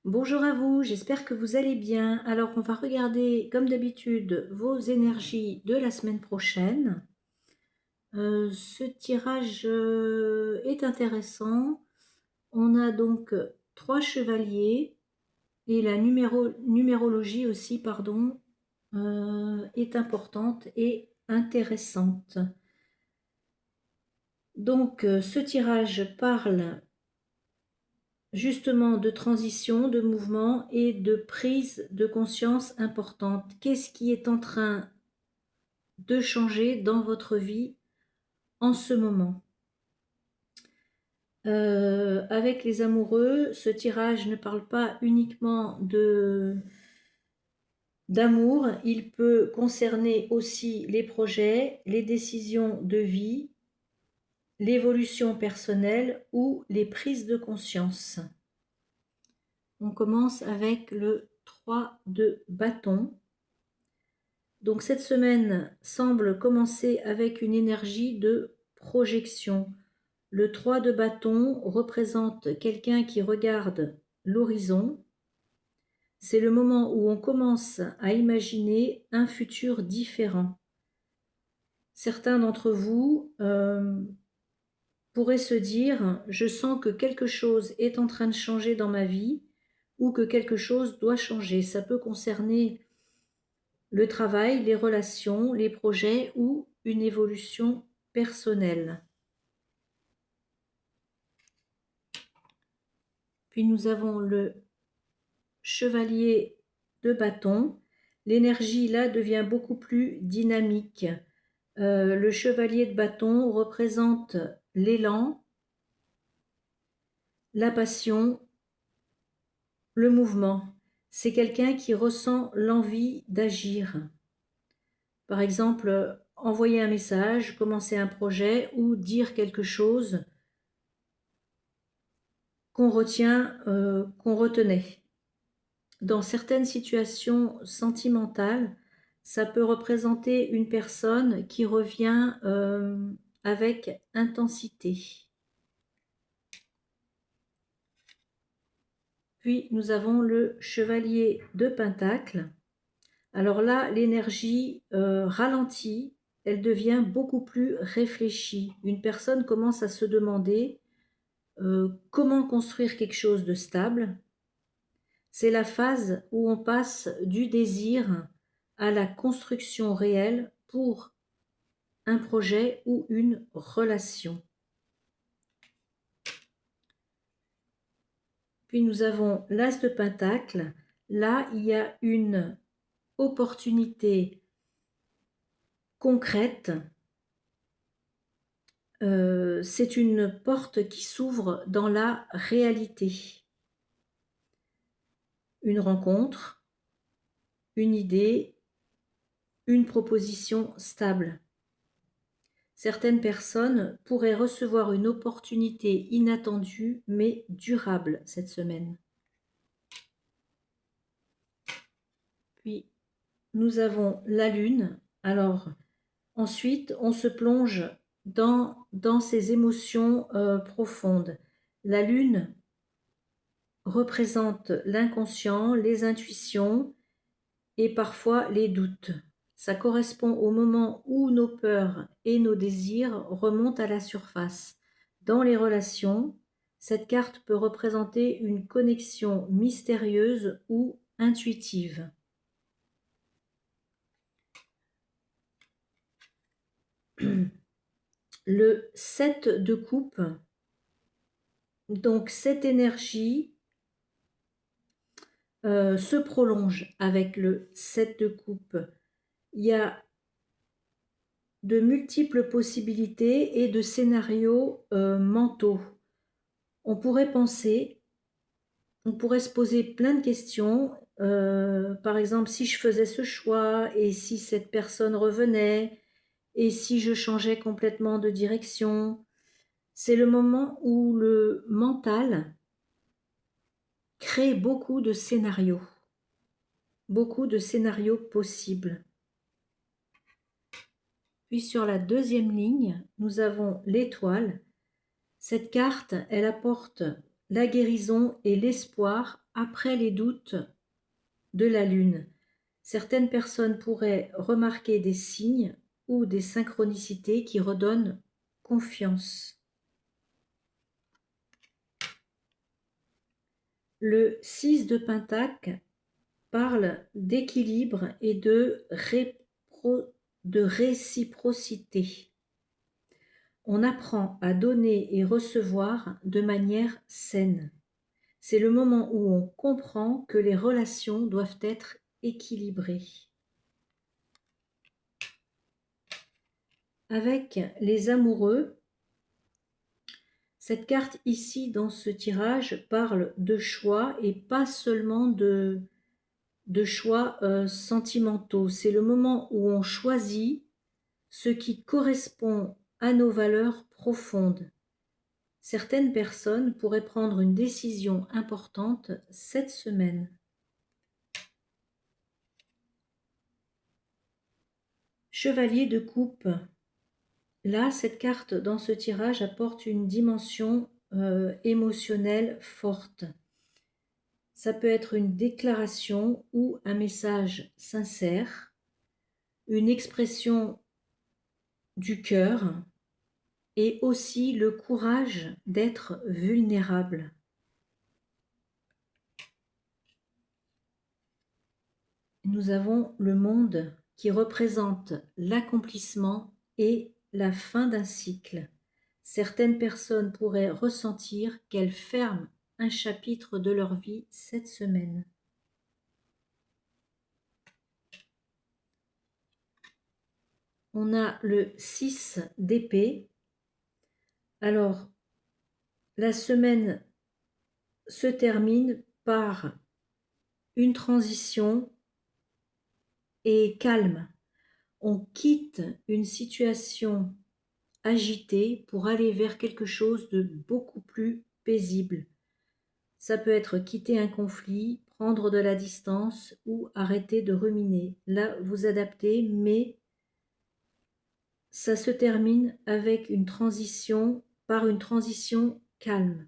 Bonjour à vous, j'espère que vous allez bien. Alors, on va regarder, comme d'habitude, vos énergies de la semaine prochaine. Ce tirage est intéressant. On a donc trois chevaliers et la numérologie aussi, pardon, est importante et intéressante. Donc, ce tirage parle justement de transition, de mouvement et de prise de conscience importante. Qu'est-ce qui est en train de changer dans votre vie en ce moment? Avec les amoureux, ce tirage ne parle pas uniquement d'amour, il peut concerner aussi les projets, les décisions de vie, l'évolution personnelle ou les prises de conscience. On commence avec le 3 de bâton. Donc cette semaine semble commencer avec une énergie de projection. Le 3 de bâton représente quelqu'un qui regarde l'horizon. C'est le moment où on commence à imaginer un futur différent. Certains d'entre vous pourraient se dire « Je sens que quelque chose est en train de changer dans ma vie » ou que quelque chose doit changer. Ça peut concerner le travail, les relations, les projets ou une évolution personnelle. Puis nous avons le chevalier de bâton. L'énergie là devient beaucoup plus dynamique. Le chevalier de bâton représente l'élan, la passion, le mouvement. C'est quelqu'un qui ressent l'envie d'agir. Par exemple, envoyer un message, commencer un projet ou dire quelque chose qu'on retient, qu'on retenait. Dans certaines situations sentimentales, ça peut représenter une personne qui revient avec intensité. Puis nous avons le chevalier de Pentacle. Alors là, l'énergie ralentit, elle devient beaucoup plus réfléchie. Une personne commence à se demander comment construire quelque chose de stable. C'est la phase où on passe du désir à la construction réelle pour un projet ou une relation. Puis nous avons l'As de Pentacle. Là, il y a une opportunité concrète. C'est une porte qui s'ouvre dans la réalité. Une rencontre, une idée, une proposition stable. Certaines personnes pourraient recevoir une opportunité inattendue mais durable cette semaine. Puis, nous avons la Lune. Alors, ensuite, on se plonge dans ces émotions profondes. La Lune représente l'inconscient, les intuitions et parfois les doutes. Ça correspond au moment où nos peurs et nos désirs remontent à la surface. Dans les relations, cette carte peut représenter une connexion mystérieuse ou intuitive. Le 7 de coupe, donc cette énergie se prolonge avec le 7 de coupe. Il y a de multiples possibilités et de scénarios mentaux. On pourrait penser, on pourrait se poser plein de questions, par exemple, si je faisais ce choix et si cette personne revenait et si je changeais complètement de direction. C'est le moment où le mental crée beaucoup de scénarios possibles. Puis sur la deuxième ligne, nous avons l'étoile. Cette carte, elle apporte la guérison et l'espoir après les doutes de la lune. Certaines personnes pourraient remarquer des signes ou des synchronicités qui redonnent confiance. Le 6 de Pentacle parle d'équilibre et de réciprocité. On apprend à donner et recevoir de manière saine. C'est le moment où on comprend que les relations doivent être équilibrées. Avec les amoureux, cette carte ici dans ce tirage parle de choix et pas seulement de choix sentimentaux. C'est le moment où on choisit ce qui correspond à nos valeurs profondes. Certaines personnes pourraient prendre une décision importante cette semaine. Chevalier de coupe. Là, cette carte dans ce tirage apporte une dimension émotionnelle forte. Ça peut être une déclaration ou un message sincère, une expression du cœur et aussi le courage d'être vulnérable. Nous avons le monde qui représente l'accomplissement et la fin d'un cycle. Certaines personnes pourraient ressentir qu'elles ferment un chapitre de leur vie cette semaine. On a le 6 d'épée. Alors, la semaine se termine par une transition et calme. On quitte une situation agitée pour aller vers quelque chose de beaucoup plus paisible. Ça peut être quitter un conflit, prendre de la distance ou arrêter de ruminer. Là, vous adaptez, mais ça se termine avec une transition, par une transition calme.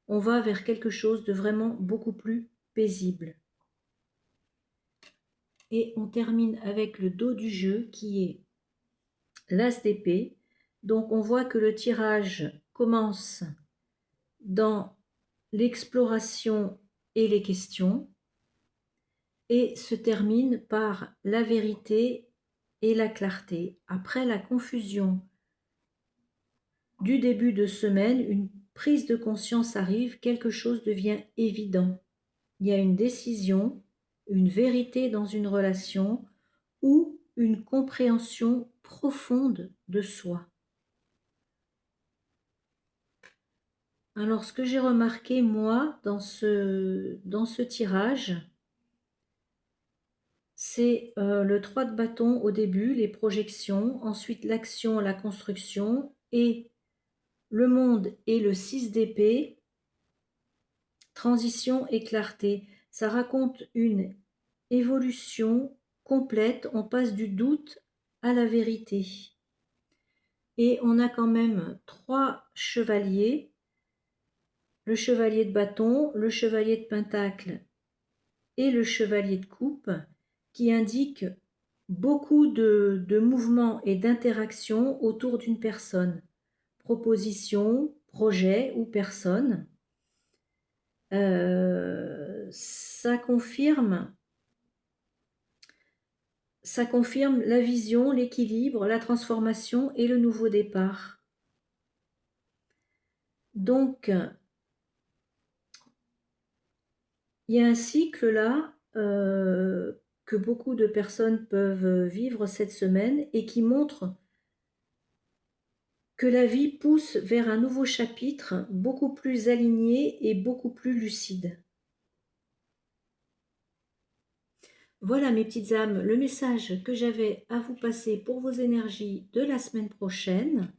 On va vers quelque chose de vraiment beaucoup plus paisible. Et on termine avec le dos du jeu qui est l'as d'épée. Donc on voit que le tirage commence dans l'exploration et les questions et se termine par la vérité et la clarté. Après la confusion du début de semaine, une prise de conscience arrive, quelque chose devient évident. Il y a une décision, une vérité dans une relation ou une compréhension profonde de soi. Alors, ce que j'ai remarqué, moi, dans ce tirage, c'est le 3 de bâton au début, les projections, ensuite l'action, la construction, et le monde et le 6 d'épée, transition et clarté. Ça raconte une évolution complète, on passe du doute à la vérité. Et on a quand même 3 chevaliers, le chevalier de bâton, le chevalier de pentacle et le chevalier de coupe, qui indiquent beaucoup de mouvements et d'interactions autour d'une personne. Proposition, projet ou personne. Ça confirme la vision, l'équilibre, la transformation et le nouveau départ. Donc, il y a un cycle là que beaucoup de personnes peuvent vivre cette semaine et qui montre que la vie pousse vers un nouveau chapitre beaucoup plus aligné et beaucoup plus lucide. Voilà mes petites âmes, le message que j'avais à vous passer pour vos énergies de la semaine prochaine.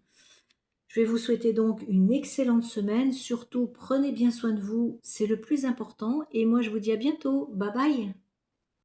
Je vais vous souhaiter donc une excellente semaine. Surtout, prenez bien soin de vous, c'est le plus important. Et moi, je vous dis à bientôt. Bye bye.